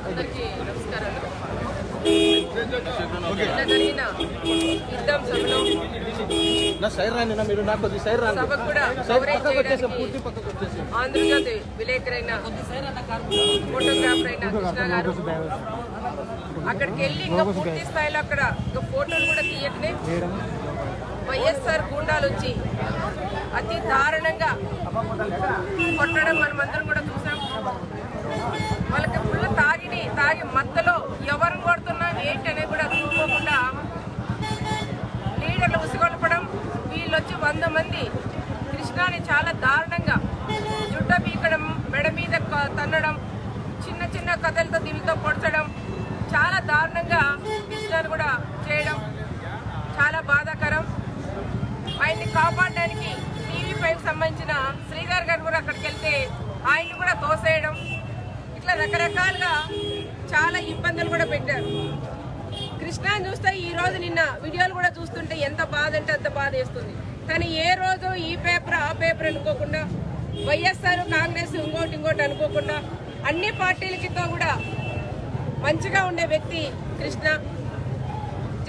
అందరికీ నమస్కారాలు. జరిగిన యుద్ధం సభకు కూడా కవరేజ్ చేయడానికి ఆంధ్రజ్యోతి విలేకరైన ఫోటోగ్రాఫర్ అయిన కృష్ణ గారు అక్కడికి వెళ్ళి ఇంకా పూర్తి స్థాయిలో అక్కడ ఇంకా ఫోటోలు కూడా తీయకనే వైఎస్ఆర్ గూండాలు వచ్చి అతి దారుణంగా కొట్టడం మనమందరం కూడా చూసాం. వాళ్ళకి ఫుల్ తాగి మత్తలో ఎవరిని కొడుతున్నా ఏంటి అనేది కూడా చూసుకోకుండా లీడర్లు ఉసిగొల్పడం, వీళ్ళు వచ్చి 100 మంది కృష్ణాని చాలా దారుణంగా జుట్ట పీకడం, మెడ మీద తన్నడం, చిన్న చిన్న కథలతో దీనితో పొడచడం, చాలా దారుణంగా కృష్ణాని కూడా చేయడం చాలా బాధాకరం. ఆయన్ని కాపాడడానికి టీవీ5 సంబంధించిన శ్రీధర్ గారు కూడా అక్కడికి వెళ్తే ఆయన్ని కూడా తోసేయడం, ఇట్లా రకరకాలుగా చాలా ఇబ్బందులు కూడా పెట్టారు. కృష్ణాని చూస్తే ఈ రోజు నిన్న వీడియోలు కూడా చూస్తుంటే ఎంత బాధ అంటే అంత బాధ వేస్తుంది. కానీ ఏ రోజు ఈ పేపర్ ఆ పేపర్ అనుకోకుండా, వైఎస్ఆర్ కాంగ్రెస్ ఇంకోటి అనుకోకుండా అన్ని పార్టీలకితో కూడా మంచిగా ఉండే వ్యక్తి కృష్ణ.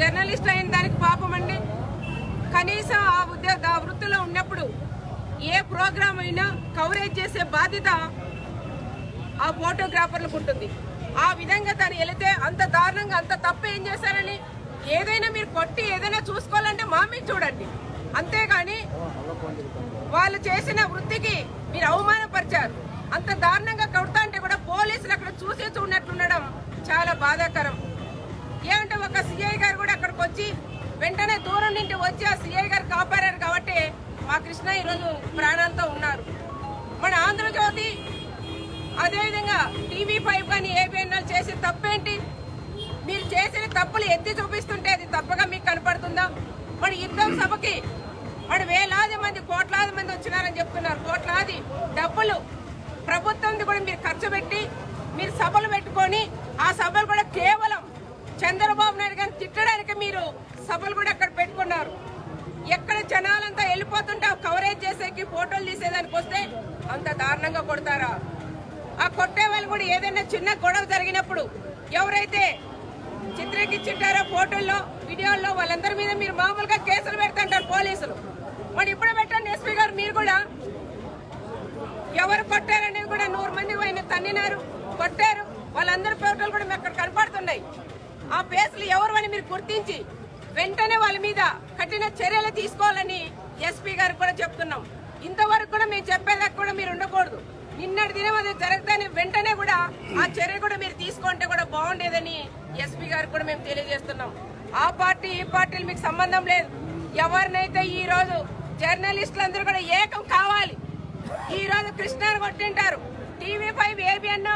జర్నలిస్ట్ అయిన దానికి పాపం అండి. కనీసం ఆ వృత్తిలో ఉన్నప్పుడు ఏ ప్రోగ్రాం అయినా కవరేజ్ చేసే బాధ్యత ఆ ఫోటోగ్రాఫర్లకు ఉంటుంది. ఆ విధంగా తను వెళితే అంత దారుణంగా అంత తప్పు ఏం చేశారని ఏదైనా మీరు కొట్టి ఏదైనా చూసుకోవాలంటే మా మీద చూడండి, అంతేగాని వాళ్ళు చేసిన వృత్తికి మీరు అవమానపరిచారు. అంత దారుణంగా కొడతా అంటే కూడా పోలీసులు అక్కడ చూసి చూడనట్లుండడం చాలా బాధాకరం. ఏమంటే ఒక సిఐ గారు కూడా అక్కడికి వచ్చి వెంటనే దూరం నుండి వచ్చి ఆ సిఐ గారు కాపాడారు కాబట్టి మా కృష్ణ ఈరోజు ప్రాణాలతో ఉన్నారు. మన ఆంధ్రజ్యోతి అదేవిధంగా టీవీ5 కానీ ఏబిఎన్ఎల్ చేసే తప్పేంటి? మీరు చేసిన తప్పులు ఎత్తి చూపిస్తుంటే అది తప్పగా మీకు కనపడుతుందా? మన యుద్ధం సభకి మన వేలాది మంది కోట్లాది మంది వచ్చినారని చెప్తున్నారు. కోట్లాది డబ్బులు ప్రభుత్వం కూడా మీరు ఖర్చు పెట్టి మీరు సభలు పెట్టుకొని ఆ సభలు కూడా కేవలం చంద్రబాబు నాయుడు గారిని తిట్టడానికి మీరు సభలు కూడా అక్కడ పెట్టుకున్నారు. ఎక్కడ జనాలంతా వెళ్ళిపోతుంటే కవరేజ్ చేసేకి ఫోటోలు తీసేదానికి వస్తే అంత దారుణంగా కొడతారా? ఆ కొట్టే వాళ్ళు కూడా ఏదైనా చిన్న గొడవ జరిగినప్పుడు ఎవరైతే చిత్రీకరించారో ఫోటోల్లో వీడియోల్లో వాళ్ళందరి మీద మీరు మామూలుగా కేసులు పెడుతుంటారు పోలీసులు. మరి ఇప్పుడు పెట్టండి ఎస్పీ గారు, మీరు కూడా ఎవరు కొట్టారనేది కూడా 100 మంది ఆయన తన్నినారు, కొట్టారు. వాళ్ళందరి ఫోటోలు కూడా అక్కడ కనపడుతున్నాయి. ఆ పేసులు ఎవరు అని మీరు గుర్తించి వెంటనే వాళ్ళ మీద కఠిన చర్యలు తీసుకోవాలని ఎస్పీ గారికి కూడా చెప్తున్నాం. ఇంతవరకు కూడా మేము చెప్పేదాకా కూడా మీరు ఉండకూడదు. నిన్నటి దినం అది జరగదని వెంటనే కూడా ఆ చర్య కూడా మీరు తీసుకుంటే కూడా బాగుండేదని ఎస్పీ గారికి కూడా మేము తెలియజేస్తున్నాం. ఆ పార్టీ ఈ పార్టీలు మీకు సంబంధం లేదు. ఎవరినైతే ఈ రోజు జర్నలిస్టులందరూ కూడా ఏకం కావాలి. ఈ రోజు కృష్ణాని కొట్టింటారు, టీవీ5 ఏబిఎన్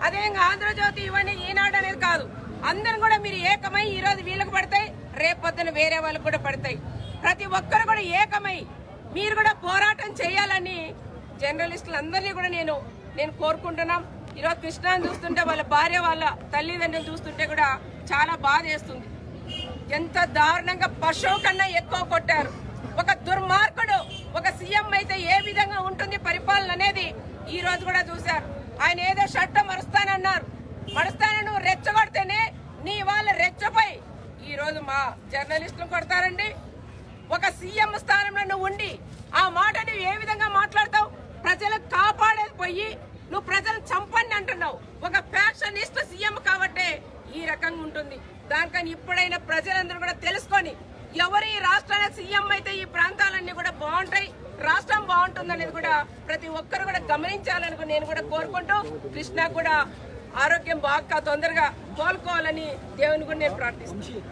అదేవిధంగా ఆంధ్రజ్యోతి ఇవన్నీ ఈనాడు అనేది కాదు, అందరం కూడా మీరు ఏకమై ఈ రోజు వీళ్ళకి పడతాయి, రేపొద్దున వేరే వాళ్ళకి కూడా పడతాయి. ప్రతి ఒక్కరు కూడా ఏకమై మీరు కూడా పోరాటం చేయాలని జర్నలిస్టులందరినీ కూడా నేను కోరుకుంటున్నాం. ఈరోజు కృష్ణాని చూస్తుంటే వాళ్ళ భార్య వాళ్ళ తల్లిదండ్రులు చూస్తుంటే కూడా చాలా బాధ వేస్తుంది. ఎంత దారుణంగా పశువు కన్నా ఎక్కువ కొట్టారు. ఒక దుర్మార్గుడు ఒక సీఎం అయితే ఏ విధంగా ఉంటుంది పరిపాలన అనేది ఈ రోజు కూడా చూశారు. ఆయన ఏదో షర్ట్ మరుస్తానన్నారు, మరుస్తానని నువ్వు రెచ్చగొడితేనే నీ వాళ్ళు రెచ్చపోయి ఈ రోజు మా జర్నలిస్టులు కొడతారండి. ఒక సీఎం స్థానంలో నువ్వు ఉండి ఆ మాట నువ్వు ఏ విధంగా మాట్లాడతావు? ప్రజలకు కాపాడేది పోయి నువ్వు ప్రజలను చంపండి అంటున్నావు. ఒక ఫ్యాక్షనిస్ట్ సీఎం కాబట్టి ఈ రకంగా ఉంటుంది. దానికని ఇప్పుడైనా ప్రజలందరూ కూడా తెలుసుకొని ఎవరు ఈ రాష్ట్రానికి సీఎం అయితే ఈ ప్రాంతాలన్నీ కూడా బాగుంటాయి, రాష్ట్రం బాగుంటుంది అనేది కూడా ప్రతి ఒక్కరు కూడా గమనించాలని నేను కూడా కోరుకుంటూ కృష్ణ కూడా ఆరోగ్యం బాగా తొందరగా కోలుకోవాలని దేవుని కూడా నేను ప్రార్థిస్తున్నాను.